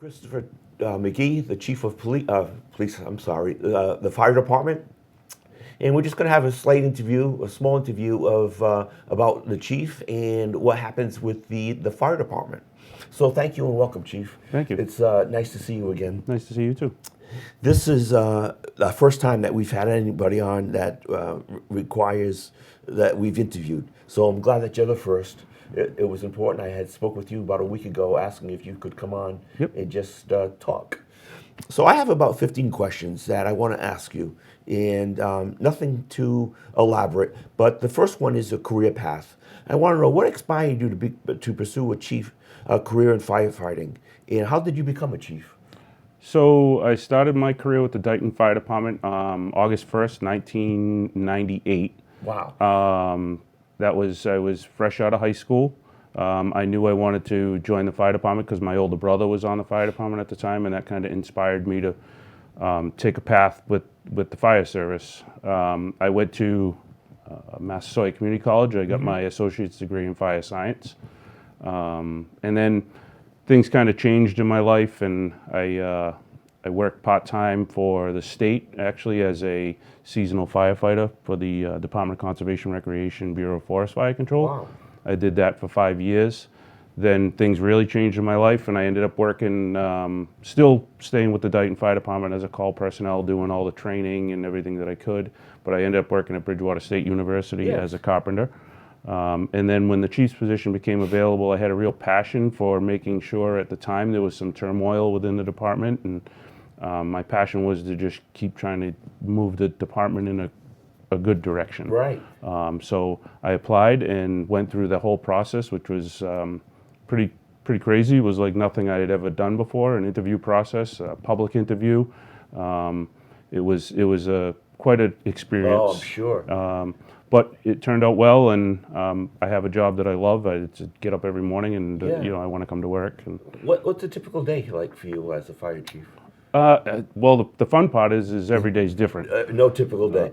Christopher McGee, the chief of police. I'm sorry, the fire department, and we're just going to have a small interview of about the chief and what happens with the fire department. So thank you and welcome, Chief. Thank you. It's nice to see you again. Nice to see you too. This is the first time that we've had anybody on that requires that we've interviewed. So I'm glad that you're the first. It was important. I had spoke with you about a week ago asking if you could come on and just talk. So I have about 15 questions that I want to ask you, and nothing too elaborate. But the first one is a career path. I want to know what inspired you to pursue a career in firefighting, and how did you become a chief? So I started my career with the Dighton Fire Department August 1st, 1998. Wow. I was fresh out of high school. I knew I wanted to join the fire department because my older brother was on the fire department at the time, and that kind of inspired me to take a path with the fire service. I went to Massasoit Community College. I got my associate's degree in fire science. And then things kind of changed in my life, and I worked part-time for the state, actually, as a seasonal firefighter for the Department of Conservation Recreation Bureau of Forest Fire Control. Wow. I did that for 5 years. Then things really changed in my life, and I ended up working, still staying with the Dighton Fire Department as a call personnel, doing all the training and everything that I could. But I ended up working at Bridgewater State University as a carpenter. And then when the chief's position became available, I had a real passion for making sure. At the time there was some turmoil within the department, and my passion was to just keep trying to move the department in a good direction. Right. So I applied and went through the whole process, which was pretty crazy. It was like nothing I had ever done before. An interview process, a public interview. It was quite an experience. Oh, I'm sure. But it turned out well, and I have a job that I love. I get up every morning, and I want to come to work. And What's a typical day like for you as a fire chief? well, the fun part is every day's different. No typical day.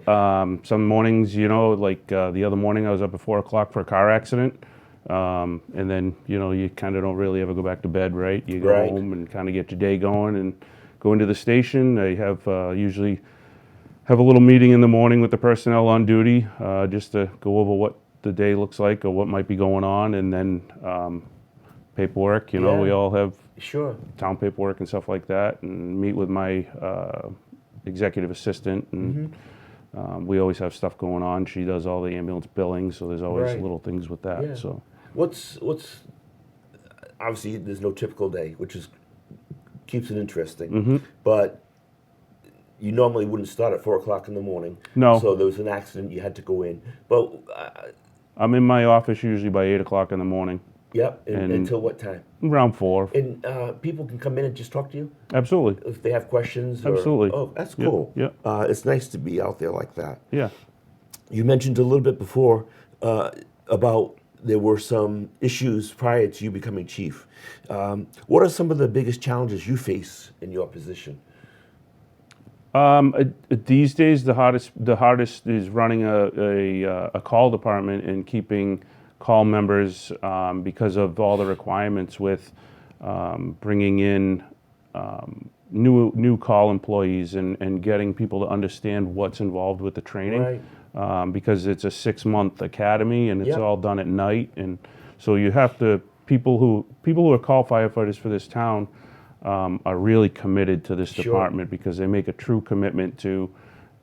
Some mornings, like the other morning, I was up at 4 o'clock for a car accident, and then you kind of don't really ever go back to bed, right? You go home and kind of get your day going, and go into the station. I have usually have a little meeting in the morning with the personnel on duty, just to go over what the day looks like or what might be going on, and then paperwork. We all have town paperwork and stuff like that, and meet with my executive assistant, and we always have stuff going on. She does all the ambulance billing, so there's always little things with that. Yeah. So what's obviously there's no typical day, which keeps it interesting, but you normally wouldn't start at 4 o'clock in the morning. No. So there was an accident, you had to go in. But I'm in my office usually by 8 o'clock in the morning. Yep. And until what time? Around 4. And people can come in and just talk to you Absolutely. if they have questions. Absolutely. Oh, that's cool. Yeah. It's nice to be out there like that. Yeah. You mentioned a little bit before about there were some issues prior to you becoming chief. What are some of the biggest challenges you face in your position? These days, the hardest is running a call department and keeping call members, because of all the requirements with bringing in new call employees and getting people to understand what's involved with the training. Right. Because it's a 6-month academy and it's all done at night, and so you have to people who are call firefighters for this town are really committed to this department, because they make a true commitment to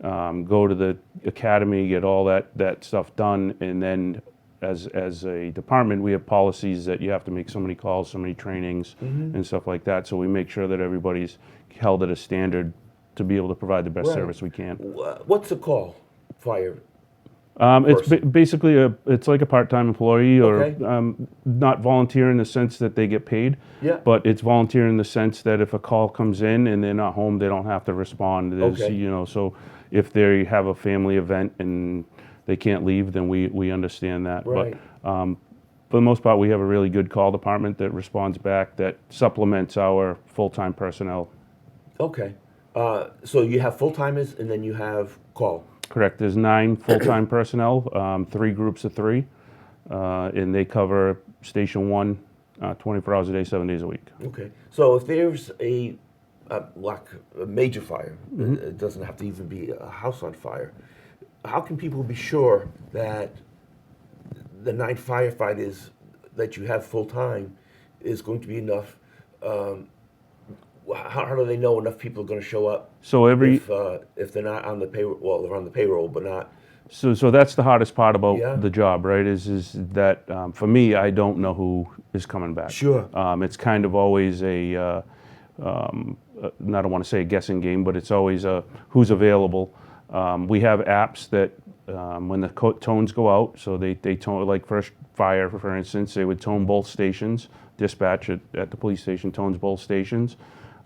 go to the academy, get all that stuff done, and then as a department, we have policies that you have to make so many calls, so many trainings, and stuff like that. So we make sure that everybody's held at a standard to be able to provide the best service we can. What's a call fire? It's basically it's like a part-time employee, or not volunteer in the sense that they get paid, but it's volunteer in the sense that if a call comes in and they're not home, they don't have to respond. There's, so if they have a family event and they can't leave, then we understand that. Right. But for the most part, we have a really good call department that responds back, that supplements our full-time personnel. Okay. So you have full-timers and then you have call. Correct. There's 9 full-time personnel, 3 groups of 3, and they cover Station 1, 24 hours a day, 7 days a week. Okay. So if there's like a major fire, it doesn't have to even be a house on fire. How can people be sure that the 9 firefighters that you have full time is going to be enough? How do they know enough people are going to show up? So If they're not on the payroll, well, they're on the payroll, but not. so that's the hardest part about Yeah. the job, right? Is that for me, I don't know who is coming back. Sure. It's kind of always I don't want to say a guessing game, but it's always who's available. We have apps that when the tones go out, so they tone, like first fire, for instance, they would tone both stations. Dispatch at the police station tones both stations,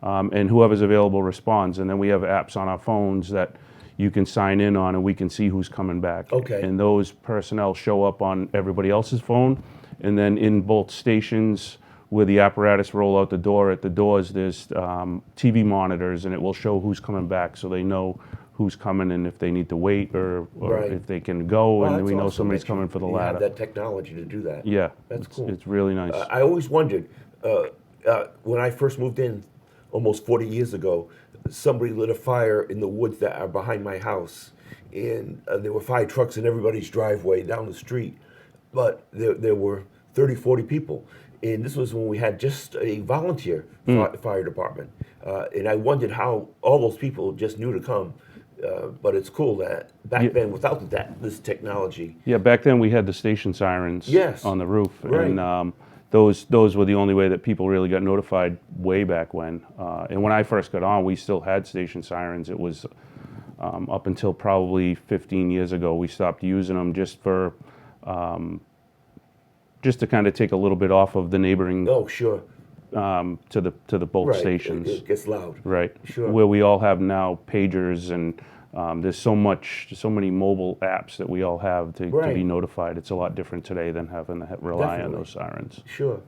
and whoever's available responds. And then we have apps on our phones that you can sign in on, and we can see who's coming back. Okay. And those personnel show up on everybody else's phone, and then in both stations where the apparatus roll out the door, at the doors there's TV monitors, and it will show who's coming back, so they know who's coming and if they need to wait or Right. if they can go, Well, and that's we know awesome somebody's that you- coming for the you have ladder. that technology to do that. Yeah, That's cool. It's really nice. I always wondered, when I first moved in almost 40 years ago, somebody lit a fire in the woods that are behind my house. And there were 5 trucks in everybody's driveway down the street. But there were 30, 40 people. And this was when we had just a volunteer fire department. And I wondered how all those people just knew to come. But it's cool that back then, without this technology. Yeah, back then we had the station sirens Yes. on the roof, Right. and those were the only way that people really got notified way back when. And when I first got on, we still had station sirens. It was up until probably 15 years ago we stopped using them just for just to kind of take a little bit off of the neighboring Oh, sure. to the both Right. stations. It gets loud. Right. Sure. Where we all have now pagers, and there's so many mobile apps that we all have to Right. be notified. It's a lot different today than having to rely on Definitely. those sirens. Sure.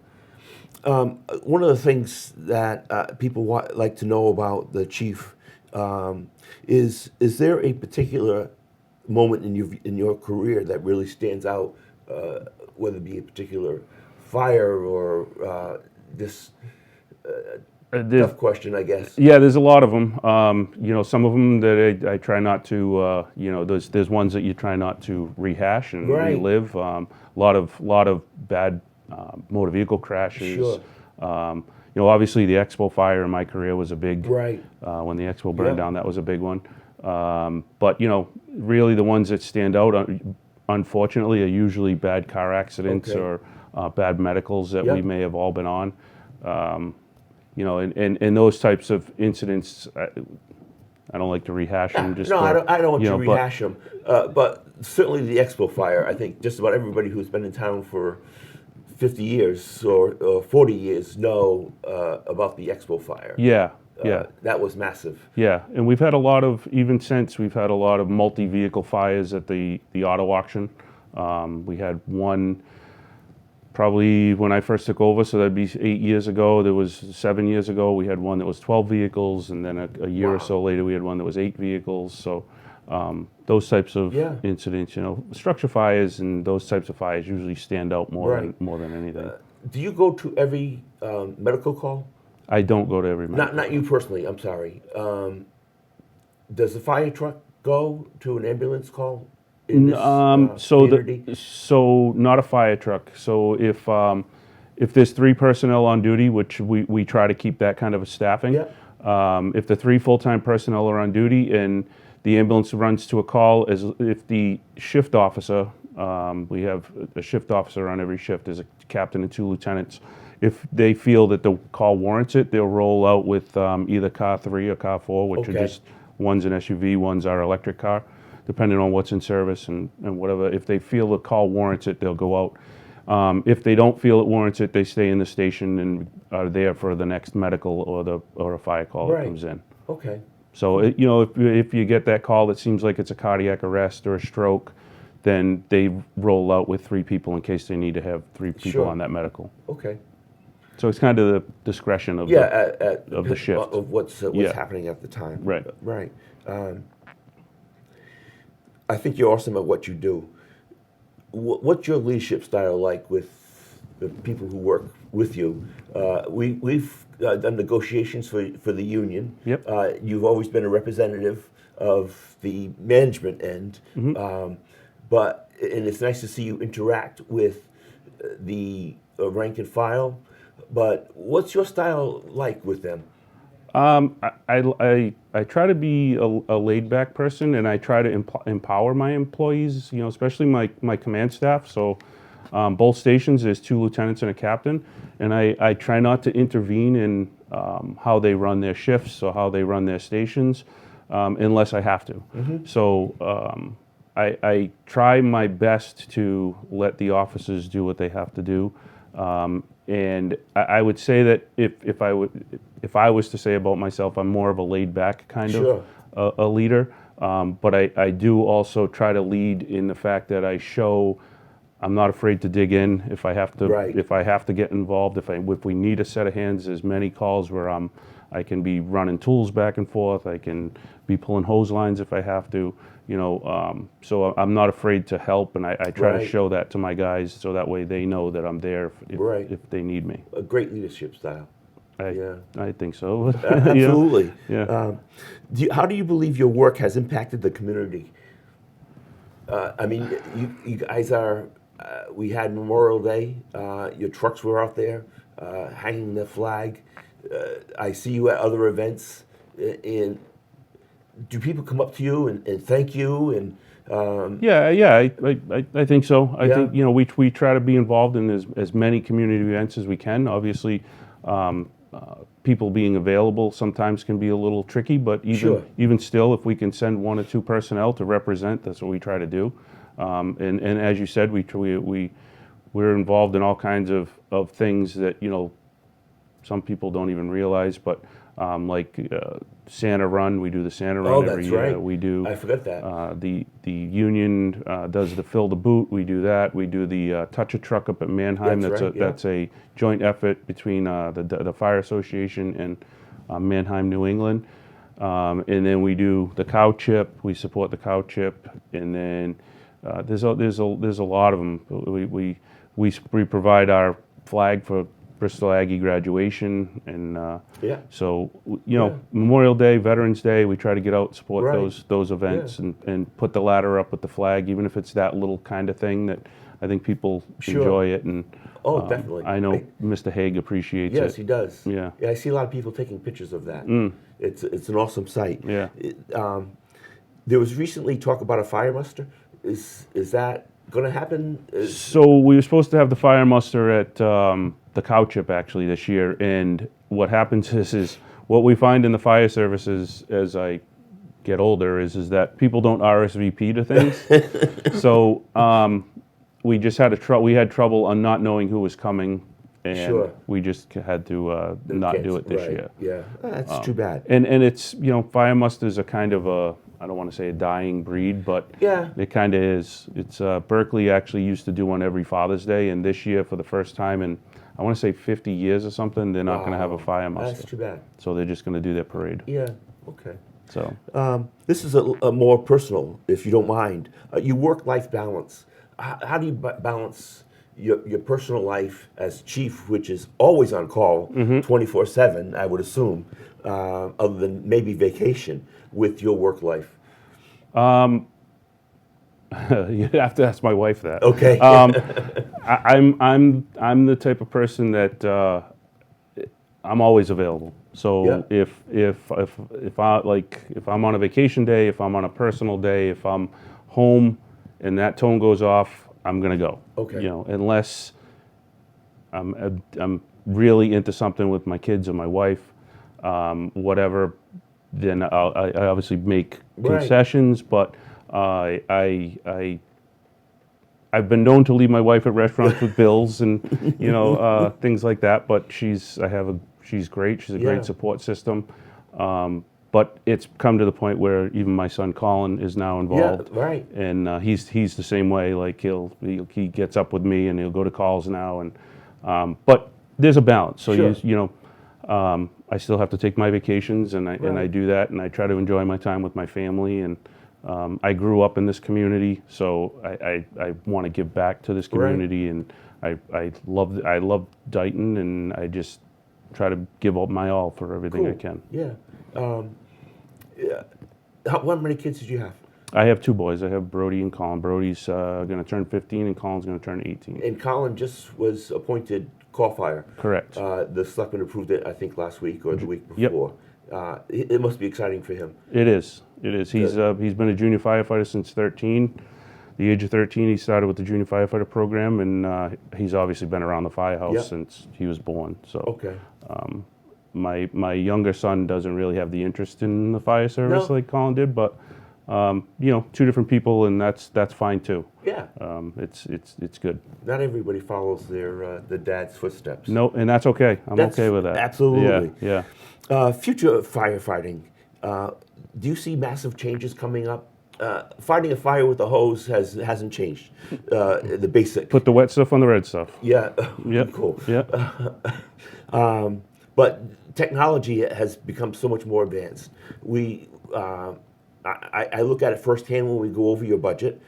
One of the things that people like to know about the chief is there a particular moment in your career that really stands out, whether it be a particular fire or this tough question, I guess. Yeah, there's a lot of them. Some of them that I try not to. There's ones that you try not to rehash and Right. relive. A lot of bad motor vehicle crashes. Sure. Obviously the Expo fire in my career was a big. Right. When the Expo burned Yeah. down, that was a big one. But really the ones that stand out, unfortunately, are usually bad car accidents Okay. or bad medicals that Yep. we may have all been on. And those types of incidents, I don't like to rehash them. Just No, for, I don't want you to but- rehash them. But certainly the Expo fire, I think just about everybody who's been in town for 50 years or 40 years know about the Expo fire. Yeah, yeah. That was massive. Yeah, and we've had a lot of, even since, we've had a lot of multi-vehicle fires at the auto auction. We had one probably when I first took over, so that'd be 8 years ago. There was 7 years ago, we had one that was 12 vehicles, and then a year or so later, we had one that was 8 vehicles. So those types of Yeah. incidents, structure fires and those types of fires usually stand out more Right. than anything. Do you go to every medical call? I don't go to every medical. Not you personally, I'm sorry. Does the fire truck go to an ambulance call? In this, community? So not a fire truck. So if there's 3 personnel on duty, which we try to keep that kind of a staffing. Yeah. If the 3 full-time personnel are on duty and the ambulance runs to a call, as if the shift officer, we have a shift officer on every shift, there's a captain and 2 lieutenants. If they feel that the call warrants it, they'll roll out with either car 3 or car 4, which are Okay. just, one's an SUV, one's our electric car, depending on what's in service and whatever. If they feel the call warrants it, they'll go out. If they don't feel it warrants it, they stay in the station and are there for the next medical or a fire call Right. that comes in. Okay. So if you get that call that seems like it's a cardiac arrest or a stroke, then they roll out with 3 people in case they need to have 3 people Sure. on that medical. Okay. So it's kind of the discretion of Of the shift. of what's Yeah. happening at the time. Right. Right. I think you're awesome at what you do. What's your leadership style like with the people who work with you. We've done negotiations for the union. Yep. You've always been a representative of the management end, and it's nice to see you interact with the rank and file. But what's your style like with them? I try to be a laid back person, and I try to empower my employees. You know, especially my command staff. So, both stations there's 2 lieutenants and a captain, and I try not to intervene in how they run their shifts or how they run their stations, unless I have to. So. I try my best to let the officers do what they have to do, and I would say that if I was to say about myself, I'm more of a laid back kind Sure. of a leader, but I do also try to lead in the fact that I show I'm not afraid to dig in if I have to. Right. If I have to get involved, if we need a set of hands, there's many calls where I can be running tools back and forth. I can be pulling hose lines if I have to. You know, so I'm not afraid to help, and I try to Right. show that to my guys, so that way they know that I'm there Right. if they need me. A great leadership style. Yeah. I think so. You know? Absolutely. Yeah. How do you believe your work has impacted the community? I mean, you guys are. We had Memorial Day. Your trucks were out there hanging the flag. I see you at other events. And do people come up to you and thank you? And Yeah. I think so. I Yeah. think we try to be involved in as many community events as we can. Obviously, people being available sometimes can be a little tricky, but Sure. even still, if we can send 1 or 2 personnel to represent, that's what we try to do. And as you said, we're involved in all kinds of things that some people don't even realize, but like Santa Run, we do the Santa Run every that's year. right. We do. I forgot that. The union does the Fill the Boot. We do that. We do the Touch a Truck up at Manheim. That's right, yeah. That's a joint effort between the Fire Association and Manheim, New England. And then we do the Cow Chip. We support the Cow Chip. And then there's a lot of them. We provide our flag for Bristol Aggie graduation, and Yeah. so Yeah. Memorial Day, Veterans Day, we try to get out and support Right. those events, Yeah. and put the ladder up with the flag, even if it's that little kind of thing that I think people Sure. enjoy it. And Definitely. I know Mr. Haig appreciates Yes, it. he does. Yeah. I see a lot of people taking pictures of that. It's an awesome sight. Yeah. There was recently talk about a fire muster. Is that going to happen? So we were supposed to have the fire muster at the Cow Chip actually this year, and what happens is what we find in the fire services as I get older is that people don't RSVP to things. So we just had we had trouble on not knowing who was coming, and Sure. we just had to not do it this Right. year. Yeah, that's too bad. And it's fire musters are kind of I don't want to say a dying breed, but Yeah. it kind of is. It's Berkeley actually used to do one every Father's Day, and this year for the first time in I want to say 50 years or something, they're not going to have a Wow. fire muster. That's too bad. So they're just going to do their parade. Yeah. Okay. So This is a more personal, if you don't mind. Your work-life balance. How do you balance your personal life as chief, which is always on call, 24/7, I would assume, other than maybe vacation, with your work life? you have to ask my wife that. Okay. I'm the type of person that I'm always available. So Yeah. if I'm on a vacation day, if I'm on a personal day, if I'm home and that tone goes off, I'm gonna go. Okay. Unless I'm really into something with my kids or my wife, whatever. Then I obviously make Right. concessions, but I've been known to leave my wife at restaurants with bills and things like that. But she's great. She's a Yeah. great support system. But it's come to the point where even my son Colin is now involved. Yeah, right. And he's the same way. Like he gets up with me and he'll go to calls now. And but there's a balance. So Sure. I still have to take my vacations, and I Right. do that, and I try to enjoy my time with my family, and I grew up in this community, so I want to give back to this community, and I love Dayton, and I just try to give up my all for everything I Cool. can. Yeah. Yeah. How many kids did you have? I have two boys. I have Brody and Colin. Brody's going to turn 15, and Colin's going to turn 18. And Colin just was appointed call fire. Correct. The selectmen approved it, I think, last week or the week Yep. before. It must be exciting for him. It is. It is. He's been a junior firefighter since 13. The age of 13, he started with the junior firefighter program, and he's obviously been around the firehouse Yep. since he was born. So, Okay. my younger son doesn't really have the interest in the fire service No. like Colin did, but two different people, and that's fine too. Yeah. It's good. Not everybody follows the dad's footsteps. No, and that's okay. I'm That's okay with that. absolutely. Yeah. Future firefighting. Do you see massive changes coming up? Fighting a fire with a hose hasn't changed. The basic. Put the wet stuff on the red stuff. Yeah. Yep. Cool. Yep. But technology has become so much more advanced. I look at it firsthand when we go over your budget,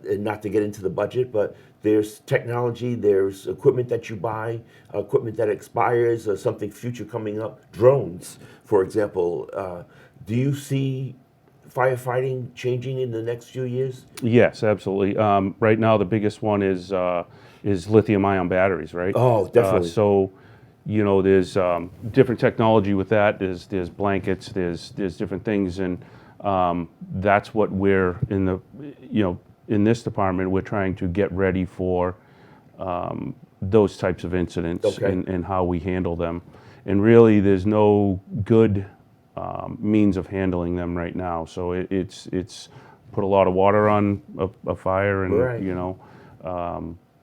and not to get into the budget, but there's technology, there's equipment that you buy, equipment that expires, or something future coming up. Drones, for example. Do you see firefighting changing in the next few years? Yes, absolutely. Right now, the biggest one is lithium-ion batteries, right? Oh, definitely. So, there's different technology with that. There's blankets. There's different things, and that's what we're in this department. We're trying to get ready for those types of incidents Okay. and how we handle them. And really, there's no good means of handling them right now. So it's put a lot of water on a fire, and Right.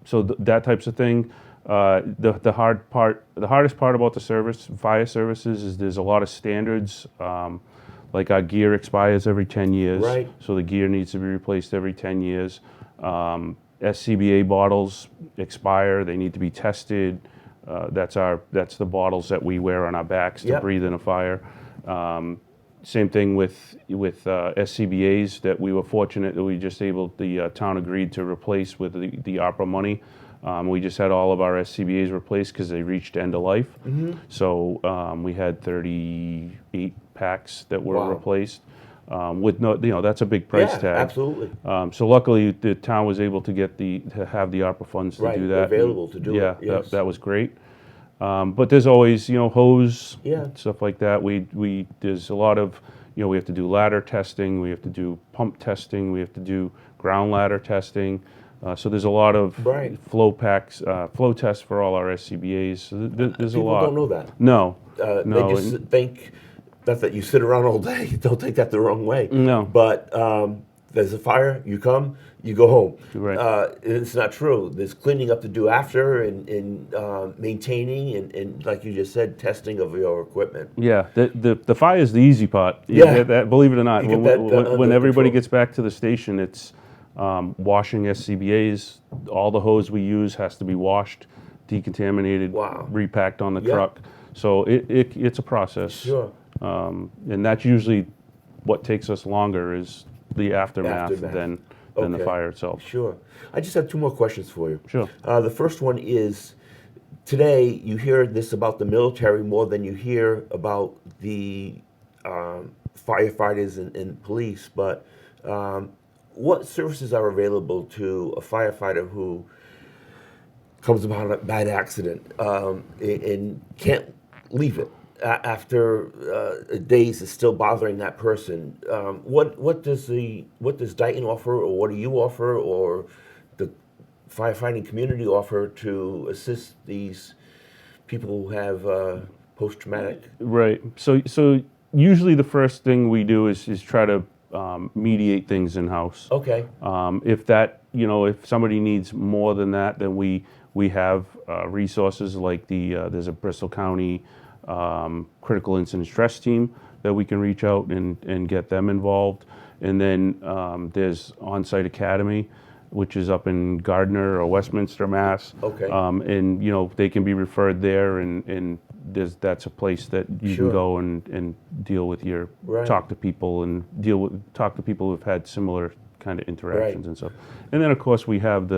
so that types of thing. The hardest part about the fire services, is there's a lot of standards. Like our gear expires every 10 years, Right. so the gear needs to be replaced every 10 years. SCBA bottles expire; they need to be tested. That's the bottles that we wear on our backs to Yep. breathe in a fire. Same thing with SCBA's that we were fortunate that the town agreed to replace with the ARPA money. We just had all of our SCBA's replaced because they reached end of life. Mm-hmm. So we had 38 packs that were Wow. replaced. With that's a big price Yeah, tag. absolutely. So luckily the town was able to have the ARPA funds to Right, do that. available to do it, Yeah, yes. that was great. But there's always, hose, Yeah. stuff like that. There's a lot of, we have to do ladder testing, we have to do pump testing, we have to do ground ladder testing. So there's a lot of Right. flow tests for all our SCBA's. So there's a People lot. don't know that. No, They no, just think, not that you sit around all day, don't take that the wrong way. No. But there's a fire, you come, you go home. Right. It's not true. There's cleaning up to do after, and maintaining, and like you just said, testing of your equipment. Yeah, the fire is the easy part. Yeah. Believe it or not, You get that, when under everybody control. gets back to the station, it's washing SCBA's. All the hose we use has to be washed, decontaminated, Wow. repacked on the Yeah. truck. So it's a process. Sure. And that's usually what takes us longer is the aftermath, Aftermath. than the Okay. fire itself. Sure. I just have two more questions for you. Sure. The first one is, today you hear this about the military more than you hear about the firefighters and police, but what services are available to a firefighter who comes upon a bad accident and can't leave it? After days, is still bothering that person. What does Dayton offer, or what do you offer, or the firefighting community offer to assist these people who have post-traumatic? Right. So usually the first thing we do is try to mediate things in house. Okay. If somebody needs more than that, then we have resources like there's a Bristol County critical incident stress team that we can reach out and get them involved. And then there's On-Site Academy, which is up in Gardner or Westminster, Mass. Okay. And they can be referred there, and that's a place that you Sure. can go and deal with your Right. talk to people and talk to people who've had similar kind of interactions Right. and stuff. And then of course we have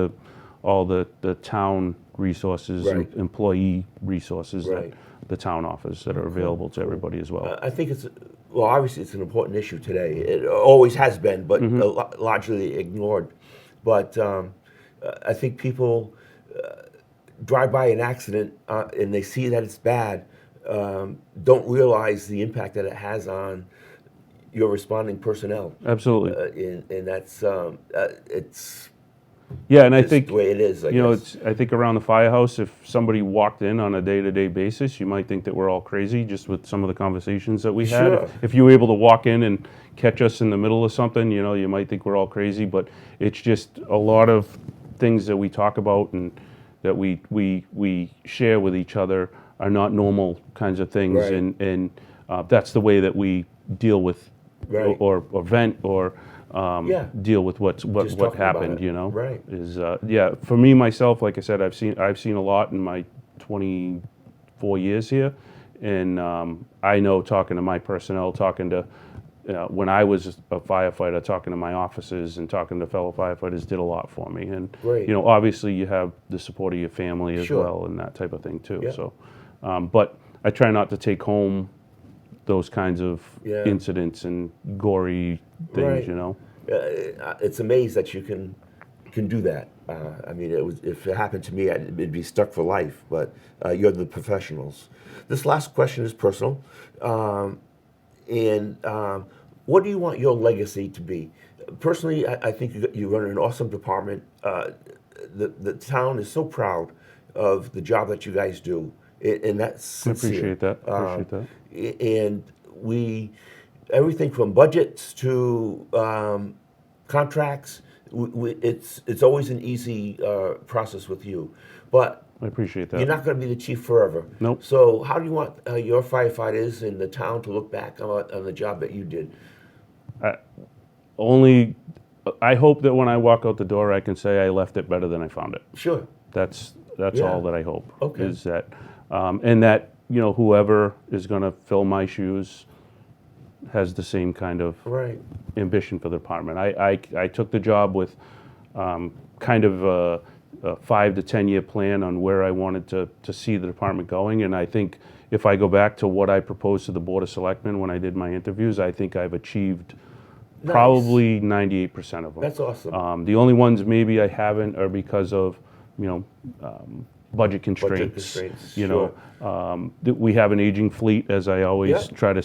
all the town resources Right. and employee resources Right. that the town offers that are available to everybody as well. I think well, obviously it's an important issue today. It always has been, but largely ignored. But I think people drive by an accident and they see that it's bad, don't realize the impact that it has on your responding personnel. Absolutely. And that's it's Yeah, and I just think the way it is, I you know, guess. I think around the firehouse, if somebody walked in on a day-to-day basis, you might think that we're all crazy just with some of the conversations that we had. Sure. If you were able to walk in and catch us in the middle of something, you know, you might think we're all crazy, but it's just a lot of things that we talk about and that we share with each other are not normal kinds of things, Right. and that's the way that we deal with Right. or vent or Yeah. deal with what Just talking about happened. it. You know, Right. is yeah. For me myself, like I said, I've seen a lot in my 24 years here, and I know talking to my personnel, talking to when I was a firefighter, talking to my officers and talking to fellow firefighters did a lot for me. And Great. you know, obviously you have the support of your family as Sure. well and that type of thing too. Yeah. So, but I try not to take home those kinds of Yeah. incidents and gory things. Right. You know. It's amazed that you can do that. I mean, if it happened to me, it'd be stuck for life. But you're the professionals. This last question is personal, and what do you want your legacy to be? Personally, I think you run an awesome department. The town is so proud of the job that you guys do, and that's I sincere. appreciate that. Appreciate that. And everything from budgets to contracts, it's always an easy process with you. But I appreciate that. you're not going to be the chief forever. Nope. So how do you want your firefighters in the town to look back on the job that you did? Only, I hope that when I walk out the door, I can say I left it better than I found it. Sure. That's Yeah. all that I hope. Okay. Is that, and that you know whoever is going to fill my shoes has the same kind of Right. ambition for the department. I took the job with kind of a 5 to 10 year plan on where I wanted to see the department going, and I think if I go back to what I proposed to the Board of Selectmen when I did my interviews, I think I've achieved Nice. probably 98% of them. That's awesome. The only ones maybe I haven't are because of budget constraints. Budget constraints, You know, we have an aging fleet, as I always Yeah. try to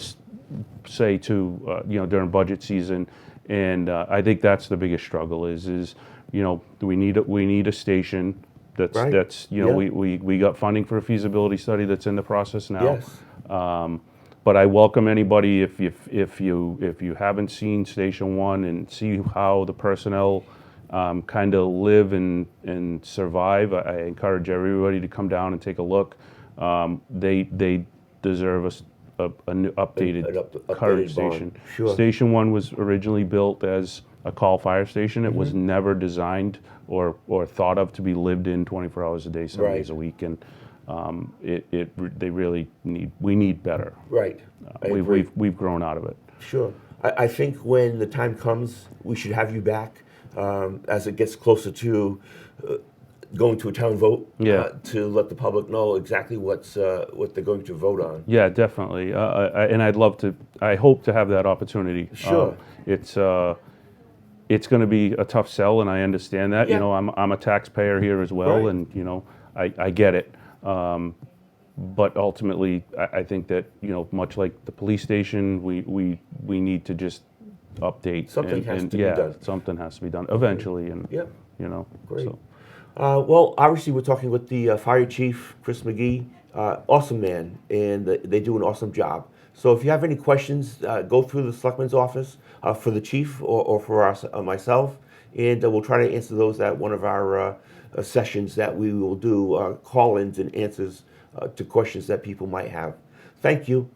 say to during budget season, and I think that's the biggest struggle. Is we need a station that's Right. that's Yeah. we got funding for a feasibility study that's in the process now. Yes. But I welcome anybody if you haven't seen Station 1 and see how the personnel kind of live and survive. I encourage everybody to come down and take a look. They deserve a new updated updated current barn. station. Sure. Station 1 was originally built as a call fire station. It was never designed or thought of to be lived in 24 hours a day, 7 Right. days a week, and they really we need better. Right. I agree. We've grown out of it. Sure. I think when the time comes, we should have you back as it gets closer to going to a town vote. Yeah. To let the public know exactly what they're going to vote on. Yeah, definitely. And I'd love to. I hope to have that opportunity. Sure. It's going to be a tough sell, and I understand that. Yeah. You know, I'm a taxpayer here as well, Right. and you know, I get it. But ultimately, I think that much like the police station, we need to just update. Something has to be yeah, done. something has to be done eventually, and Yeah. Great. So. Well, obviously, we're talking with the fire chief, Chris McGee. Awesome man, and they do an awesome job. So if you have any questions, go through the selectman's office for the chief or for myself, and we'll try to answer those at one of our sessions that we will do, call-ins and answers to questions that people might have. Thank you.